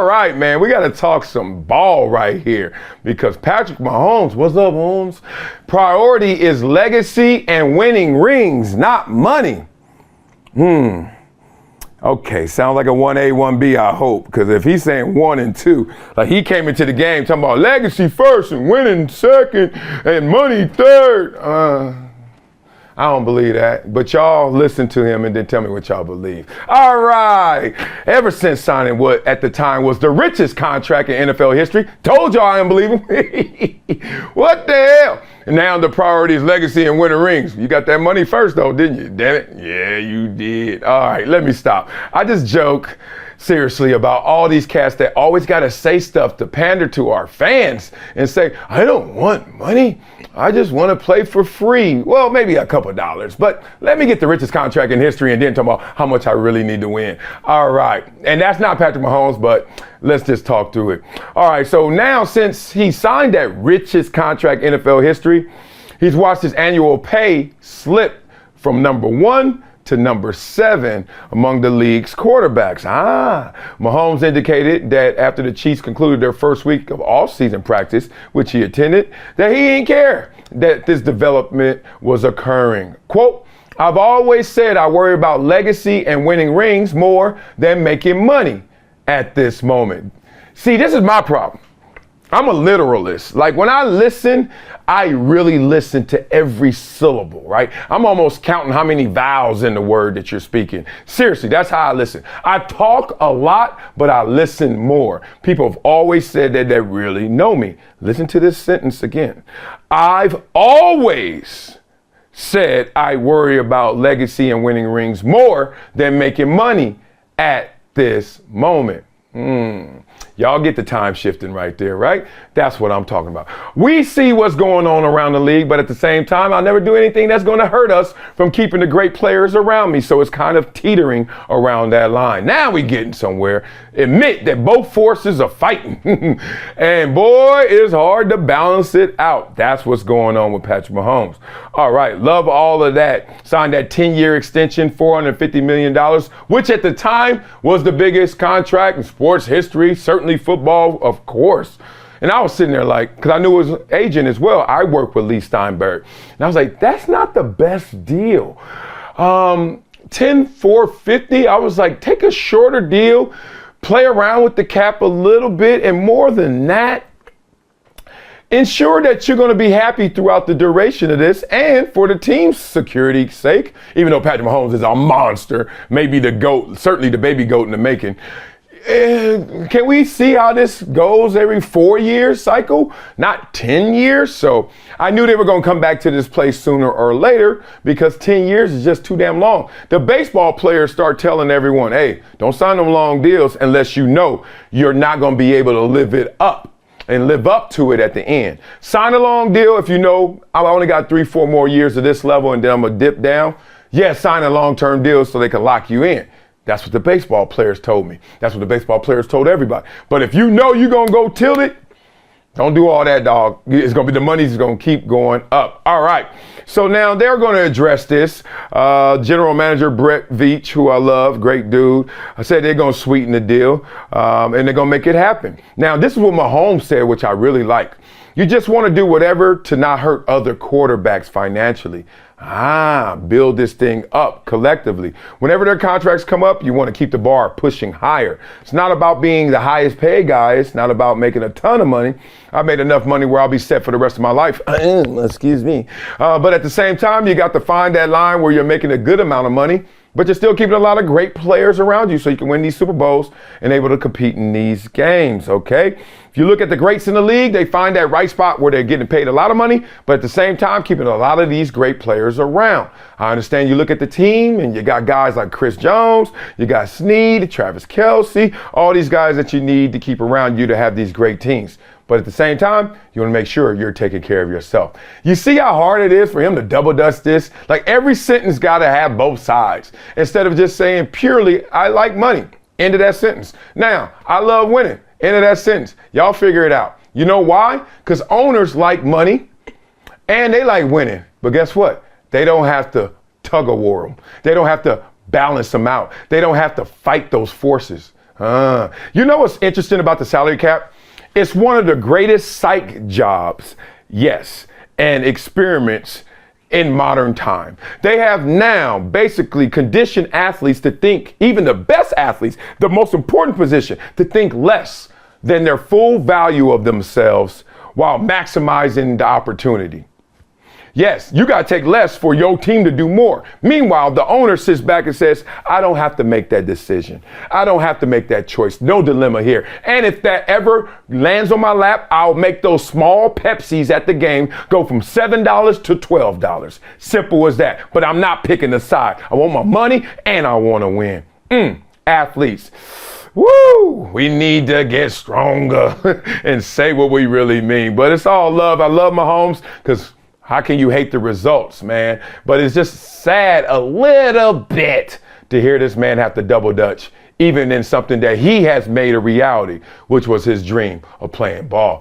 All right, man, we got to talk some ball right here because Patrick Mahomes, what's up, Holmes? Priority is legacy and winning rings, not money. Okay, sounds like a 1A, 1B, I hope, because if he's saying 1 and 2, like he came into the game talking about legacy first and winning second and money third. I don't believe that, but y'all listen to him and then tell me what y'all believe. All right, ever since signing what at the time was the richest contract in NFL history, told y'all I didn't believe him. What the hell? And now the priority is legacy and winning rings. You got that money first though, didn't you? Damn it. Yeah, you did. All right, let me stop. I just joke seriously about all these cats that always got to say stuff to pander to our fans and say, I don't want money. I just want to play for free. Well, maybe a couple dollars, but let me get the richest contract in history and then talk about how much I really need to win. All right. And that's not Patrick Mahomes, but let's just talk through it. All right. So now since he signed that richest contract in NFL history, he's watched his annual pay slip from number 1 to number 7 among the league's quarterbacks. Mahomes indicated that after the Chiefs concluded their first week of off-season practice, which he attended, that he didn't care that this development was occurring. Quote, I've always said I worry about legacy and winning rings more than making money at this moment. See, this is my problem. I'm a literalist. Like when I listen, I really listen to every syllable, right? I'm almost counting how many vowels in the word that you're speaking. Seriously, that's how I listen. I talk a lot, but I listen more. People have always said that really know me. Listen to this sentence again. I've always said I worry about legacy and winning rings more than making money at this moment. Y'all get the time shifting right there, right? That's what I'm talking about. We see what's going on around the league, but at the same time, I'll never do anything that's going to hurt us from keeping the great players around me. So it's kind of teetering around that line. Now we getting somewhere. Admit that both forces are fighting. And boy, it's hard to balance it out. That's what's going on with Patrick Mahomes. All right, love all of that. Signed that 10-year extension, $450 million, which at the time was the biggest contract in sports history, certainly football, of course. And I was sitting there like, because I knew his agent as well. I worked with Lee Steinberg. And I was like, that's not the best deal. 10-450, I was like, take a shorter deal, play around with the cap a little bit, and more than that, ensure that you're going to be happy throughout the duration of this and for the team's security's sake, even though Patrick Mahomes is a monster, maybe the GOAT, certainly the baby GOAT in the making. Can we see how this goes every 4-year cycle, not 10 years? So I knew they were going to come back to this place sooner or later because 10 years is just too damn long. The baseball players start telling everyone, hey, don't sign them long deals unless you know you're not going to be able to live up to it at the end. Sign a long deal if you know I only got 3-4 more years of this level and then I'm going to dip down. Yeah, sign a long-term deal so they can lock you in. That's what the baseball players told me. That's what the baseball players told everybody. But if you know you're going to go tilt it, don't do all that, dog. It's going to be the money's going to keep going up. All right. So now they're going to address this. General Manager Brett Veach, who I love, great dude, said they're going to sweeten the deal and they're going to make it happen. Now, this is what Mahomes said, which I really like. You just want to do whatever to not hurt other quarterbacks financially. Build this thing up collectively. Whenever their contracts come up, you want to keep the bar pushing higher. It's not about being the highest paid guy. It's not about making a ton of money. I made enough money where I'll be set for the rest of my life. Excuse me. But at the same time, you got to find that line where you're making a good amount of money, but you're still keeping a lot of great players around you so you can win these Super Bowls and able to compete in these games, okay? If you look at the greats in the league, they find that right spot where they're getting paid a lot of money, but at the same time, keeping a lot of these great players around. I understand you look at the team and you got guys like Chris Jones, you got Snead, Travis Kelce, all these guys that you need to keep around you to have these great teams. But at the same time, you want to make sure you're taking care of yourself. You see how hard it is for him to double dust this? Like every sentence got to have both sides. Instead of just saying purely, I like money. End of that sentence. Now, I love winning. End of that sentence. Y'all figure it out. You know why? Because owners like money and they like winning. But guess what? They don't have to tug of war them. They don't have to balance them out. They don't have to fight those forces. You know what's interesting about the salary cap? It's one of the greatest psych jobs, yes, and experiments in modern time. They have now basically conditioned athletes to think, even the best athletes, the most important position, to think less than their full value of themselves while maximizing the opportunity. Yes, you got to take less for your team to do more. Meanwhile, the owner sits back and says, I don't have to make that decision. I don't have to make that choice. No dilemma here. And if that lands on my lap, I'll make those small Pepsis at the game go from $7 to $12. Simple as that. But I'm not picking a side. I want my money and I want to win. Athletes. Woo! We need to get stronger and say what we really mean. But it's all love. I love Mahomes because how can you hate the results, man? But it's just sad a little bit to hear this man have to double dutch, even in something that he has made a reality, which was his dream of playing ball.